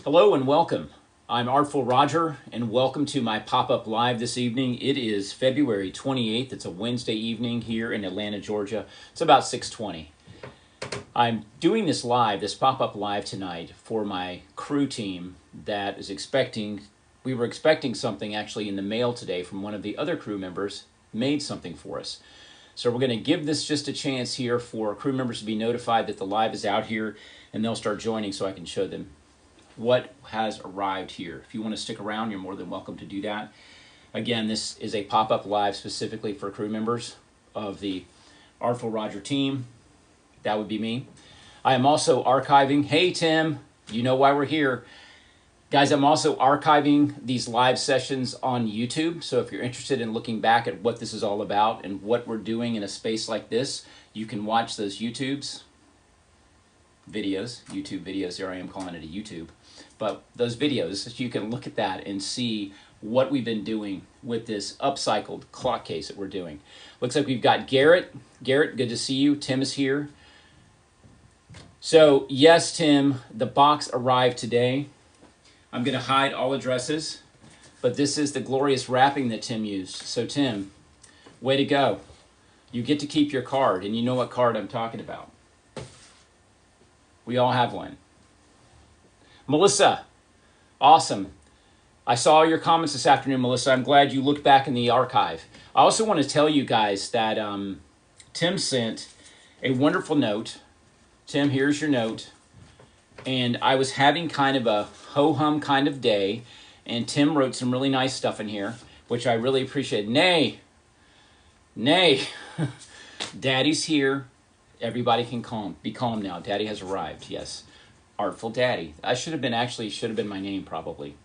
Hello and welcome. I'm Artful Roger and welcome to my pop-up live this evening. It is February 28th. It's a Wednesday evening here in Atlanta, Georgia. It's about 6:20. I'm doing this live, this pop-up live tonight for my crew team that is we were expecting something actually in the mail today from one of the other crew members, made something for us. So we're going to give this just a chance here for crew members to be notified that the live is out here and they'll start joining so I can show them what has arrived here. If you want to stick around, you're more than welcome to do that. Again, this is a pop-up live specifically for crew members of the Artful Roger team. That would be me. I am also archiving. Hey, Tim, you know why we're here. Guys, I'm also archiving these live sessions on YouTube. So if you're interested in looking back at what this is all about and what we're doing in a space like this, you can watch those YouTube videos. Here I am calling it a YouTube. But those videos, you can look at that and see what we've been doing with this upcycled clock case that we're doing. Looks like we've got Garrett. Garrett, good to see you. Tim is here. So yes, Tim, the box arrived today. I'm going to hide all addresses, but this is the glorious wrapping that Tim used. So Tim, way to go. You get to keep your card, and you know what card I'm talking about. We all have one. Melissa, awesome. I saw your comments this afternoon, Melissa. I'm glad you looked back in the archive. I also want to tell you guys that Tim sent a wonderful note. Tim, here's your note. And I was having kind of a ho-hum kind of day, and Tim wrote some really nice stuff in here, which I really appreciate. Nay, Daddy's here. Everybody can be calm now. Daddy has arrived, yes. Artful Daddy. Should have been my name probably.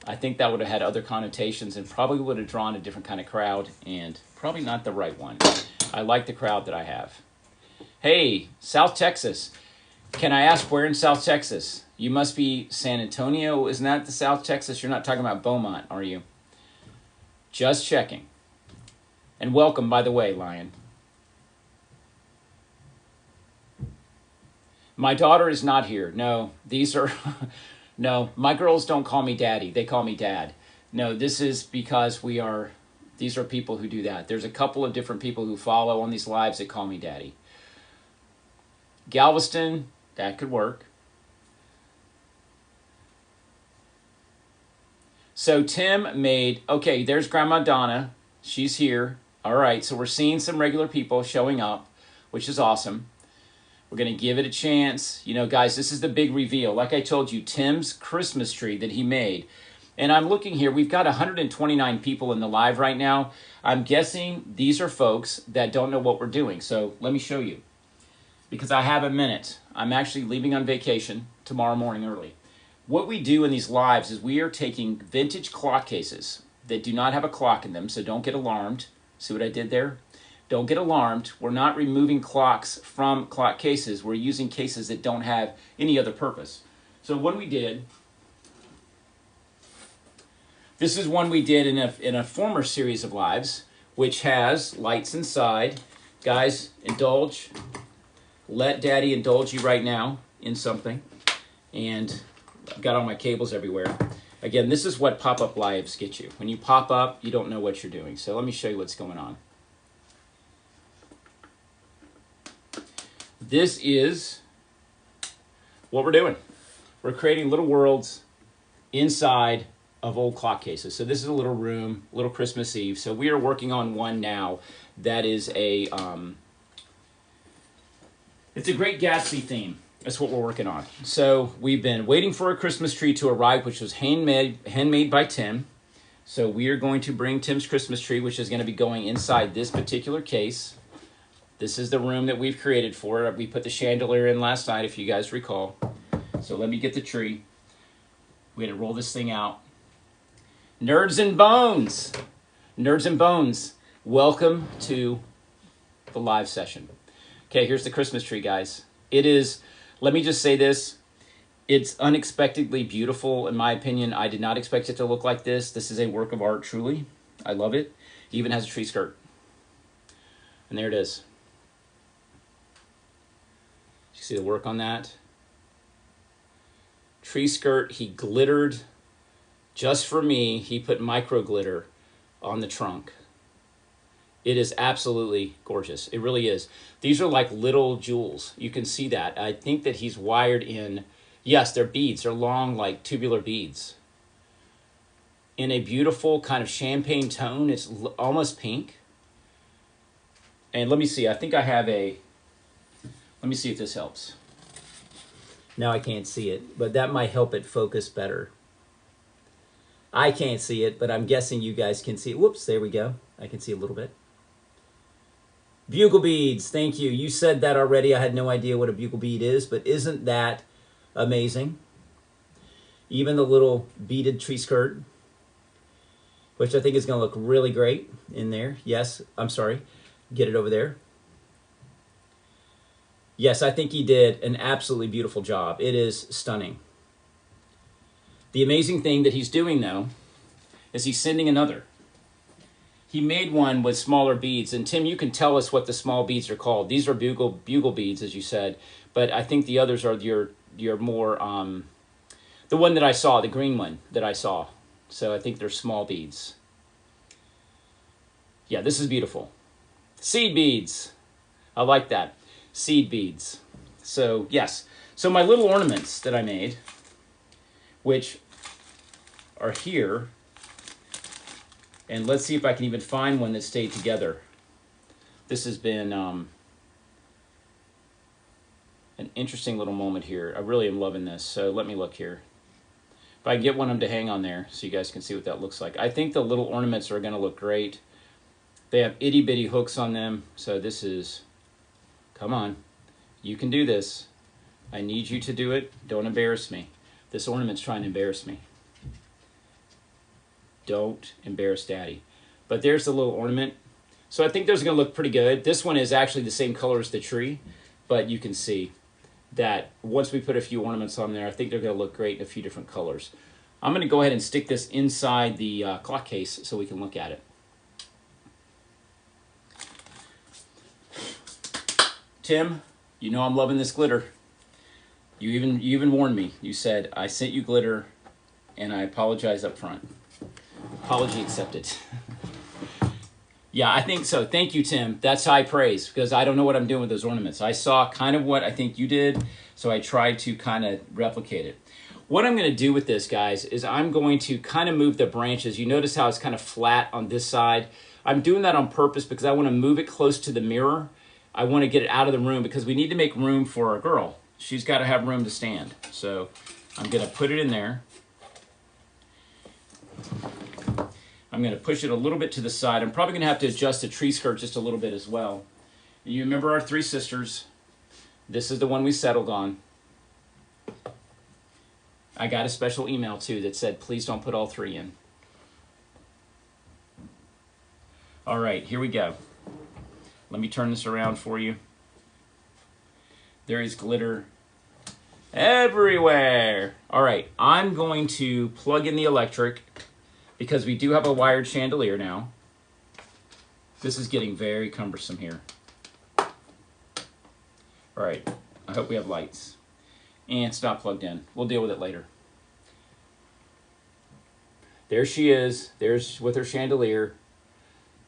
I think that would have had other connotations and probably would have drawn a different kind of crowd and probably not the right one. I like the crowd that I have. Hey, South Texas. Can I ask where in South Texas? You must be San Antonio. Isn't that the South Texas? You're not talking about Beaumont, are you? Just checking. And welcome, by the way, Lion. My daughter is not here. No, these are, no, my girls don't call me daddy. They call me dad. No, this is because these are people who do that. There's a couple of different people who follow on these lives that call me daddy. Galveston, that could work. So Tim made, okay, there's Grandma Donna. She's here. All right, so we're seeing some regular people showing up, which is awesome. We're going to give it a chance. You know, guys, this is the big reveal. Like I told you, Tim's Christmas tree that he made. And I'm looking here. We've got 129 people in the live right now. I'm guessing these are folks that don't know what we're doing. So let me show you. Because I have a minute. I'm actually leaving on vacation tomorrow morning early. What we do in these lives is we are taking vintage clock cases that do not have a clock in them, so don't get alarmed. See what I did there? Don't get alarmed. We're not removing clocks from clock cases. We're using cases that don't have any other purpose. So what we did, this is one we did in a former series of lives, which has lights inside. Guys, indulge. Let Daddy indulge you right now in something. And I've got all my cables everywhere. Again, this is what pop-up lives get you. When you pop up, you don't know what you're doing. So let me show you what's going on. This is what we're doing. We're creating little worlds inside of old clock cases. So this is a little room, little Christmas Eve. So we are working on one now that is a, it's a Great Gatsby theme. That's what we're working on. So we've been waiting for a Christmas tree to arrive, which was handmade by Tim. So we are going to bring Tim's Christmas tree, which is going to be going inside this particular case. This is the room that we've created for it. We put the chandelier in last night, if you guys recall. So let me get the tree. We had to roll this thing out. Nerds and Bones. Nerds and Bones. Welcome to the live session. Okay, here's the Christmas tree, guys. It is, let me just say this. It's unexpectedly beautiful, in my opinion. I did not expect it to look like this. This is a work of art, truly. I love it. It even has a tree skirt. And there it is. You see the work on that? tree skirt. He glittered just for me. He put micro glitter on the trunk. It is absolutely gorgeous. It really is. These are like little jewels. You can see that. I think that he's wired in, yes, they're beads. They're long, like tubular beads. In a beautiful kind of champagne tone. It's almost pink. And let me see. I think I have a, let me see if this helps. Now I can't see it, but that might help it focus better. I can't see it, but I'm guessing you guys can see it. Whoops, there we go. I can see a little bit. Bugle beads, thank you. You said that already. I had no idea what a bugle bead is, but isn't that amazing? Even the little beaded tree skirt, which I think is going to look really great in there. Yes, I'm sorry. Get it over there. Yes, I think he did an absolutely beautiful job. It is stunning. The amazing thing that he's doing, though, is he's sending another. He made one with smaller beads. And Tim, you can tell us what the small beads are called. These are bugle beads, as you said. But I think the others are your more, the one that I saw, the green one that I saw. So I think they're small beads. Yeah, this is beautiful. Seed beads. I like that. Seed beads. So, yes. So my little ornaments that I made, which are here, and let's see if I can even find one that stayed together. This has been an interesting little moment here. I really am loving this. So let me look here. If I get one of them to hang on there so you guys can see what that looks like. I think the little ornaments are going to look great. They have itty bitty hooks on them. So this is, come on, you can do this. I need you to do it. Don't embarrass me. This ornament's trying to embarrass me. Don't embarrass Daddy. But there's the little ornament. So I think those are going to look pretty good. This one is actually the same color as the tree, but you can see that once we put a few ornaments on there, I think they're going to look great in a few different colors. I'm going to go ahead and stick this inside the clock case so we can look at it. Tim, you know I'm loving this glitter. You even warned me. You said, I sent you glitter, and I apologize up front. Apology accepted. Yeah, I think so. Thank you, Tim. That's high praise, because I don't know what I'm doing with those ornaments. I saw kind of what I think you did, so I tried to kind of replicate it. What I'm going to do with this, guys, is I'm going to kind of move the branches. You notice how it's kind of flat on this side. I'm doing that on purpose because I want to move it close to the mirror. I want to get it out of the room because we need to make room for our girl. She's got to have room to stand. So I'm going to put it in there. I'm going to push it a little bit to the side. I'm probably going to have to adjust the tree skirt just a little bit as well. You remember our three sisters. This is the one we settled on. I got a special email too that said, please don't put all three in. All right, here we go. Let me turn this around for you. There is glitter everywhere. All right, I'm going to plug in the electric because we do have a wired chandelier now. This is getting very cumbersome here. All right, I hope we have lights. And it's not plugged in. We'll deal with it later. There she is. There's with her chandelier.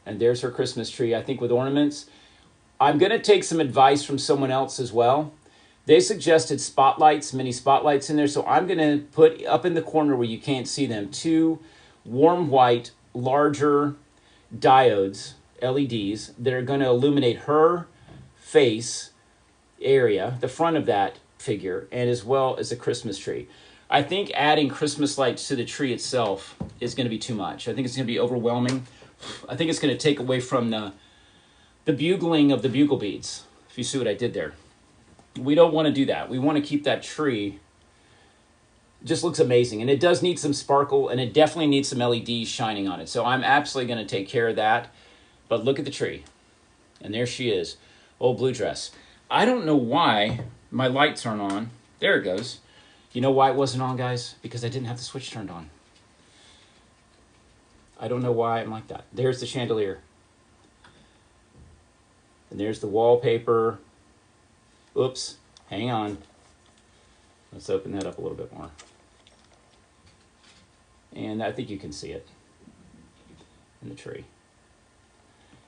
And there's her Christmas tree, I think with ornaments. I'm going to take some advice from someone else as well. They suggested spotlights, mini spotlights in there. So I'm going to put up in the corner where you can't see them, 2 warm white, larger diodes, LEDs, that are going to illuminate her face area, the front of that figure, and as well as the Christmas tree. I think adding Christmas lights to the tree itself is going to be too much. I think it's going to be overwhelming. I think it's going to take away from the bugling of the bugle beads, if you see what I did there. We don't want to do that. We want to keep that tree, just looks amazing. And it does need some sparkle, and it definitely needs some LEDs shining on it. So I'm absolutely going to take care of that. But look at the tree. And there she is, old blue dress. I don't know why my lights aren't on. There it goes. You know why it wasn't on, guys? Because I didn't have the switch turned on. I don't know why I'm like that. There's the chandelier. And there's the wallpaper. Oops, hang on. Let's open that up a little bit more. And I think you can see it in the tree.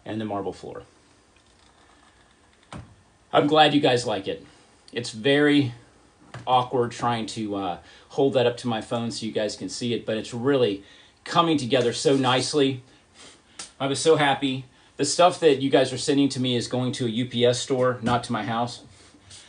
And the marble floor. I'm glad you guys like it. It's very awkward trying to hold that up to my phone so you guys can see it, but it's really coming together so nicely. I was so happy. The stuff that you guys are sending to me is going to a UPS store, not to my house.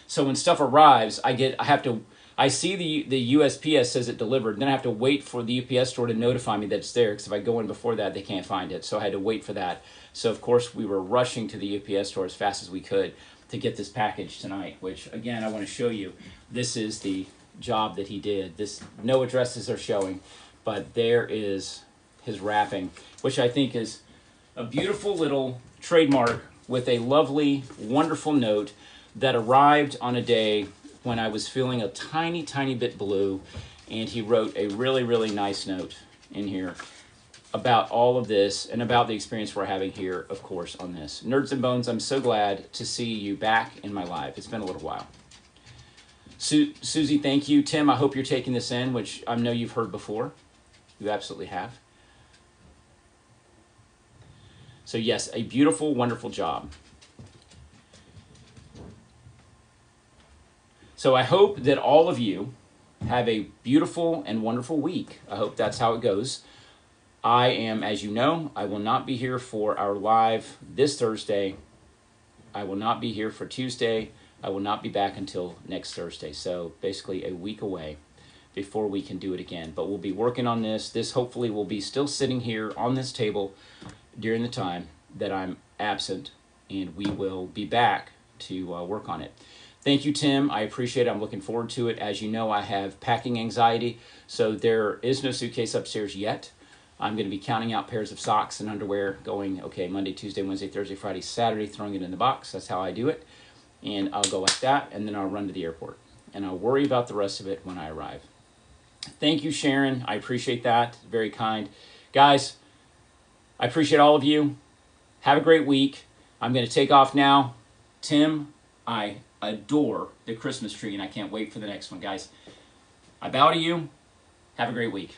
So when stuff arrives, I see the USPS says it delivered, then I have to wait for the UPS store to notify me that it's there, because if I go in before that, they can't find it. So I had to wait for that. So of course we were rushing to the UPS store as fast as we could to get this package tonight, which again, I want to show you. This is the job that he did. No addresses are showing, but there is his wrapping, which I think is a beautiful little trademark with a lovely, wonderful note that arrived on a day when I was feeling a tiny, tiny bit blue, and he wrote a really, really nice note in here about all of this and about the experience we're having here, of course, on this. Nerds and Bones, I'm so glad to see you back in my life. It's been a little while. Susie, thank you. Tim, I hope you're taking this in, which I know you've heard before. You absolutely have. So yes, a beautiful, wonderful job. So I hope that all of you have a beautiful and wonderful week. I hope that's how it goes. I am, as you know, I will not be here for our live this Thursday. I will not be here for Tuesday. I will not be back until next Thursday. So basically a week away before we can do it again. But we'll be working on this. This hopefully will be still sitting here on this table during the time that I'm absent, and we will be back to work on it. Thank you, Tim. I appreciate it. I'm looking forward to it. As you know, I have packing anxiety, so there is no suitcase upstairs yet. I'm going to be counting out pairs of socks and underwear, going, okay, Monday, Tuesday, Wednesday, Thursday, Friday, Saturday, throwing it in the box. That's how I do it. And I'll go like that, and then I'll run to the airport. And I'll worry about the rest of it when I arrive. Thank you, Sharon. I appreciate that. Very kind. Guys, I appreciate all of you. Have a great week. I'm going to take off now. Tim, I adore the Christmas tree, and I can't wait for the next one, guys. I bow to you. Have a great week.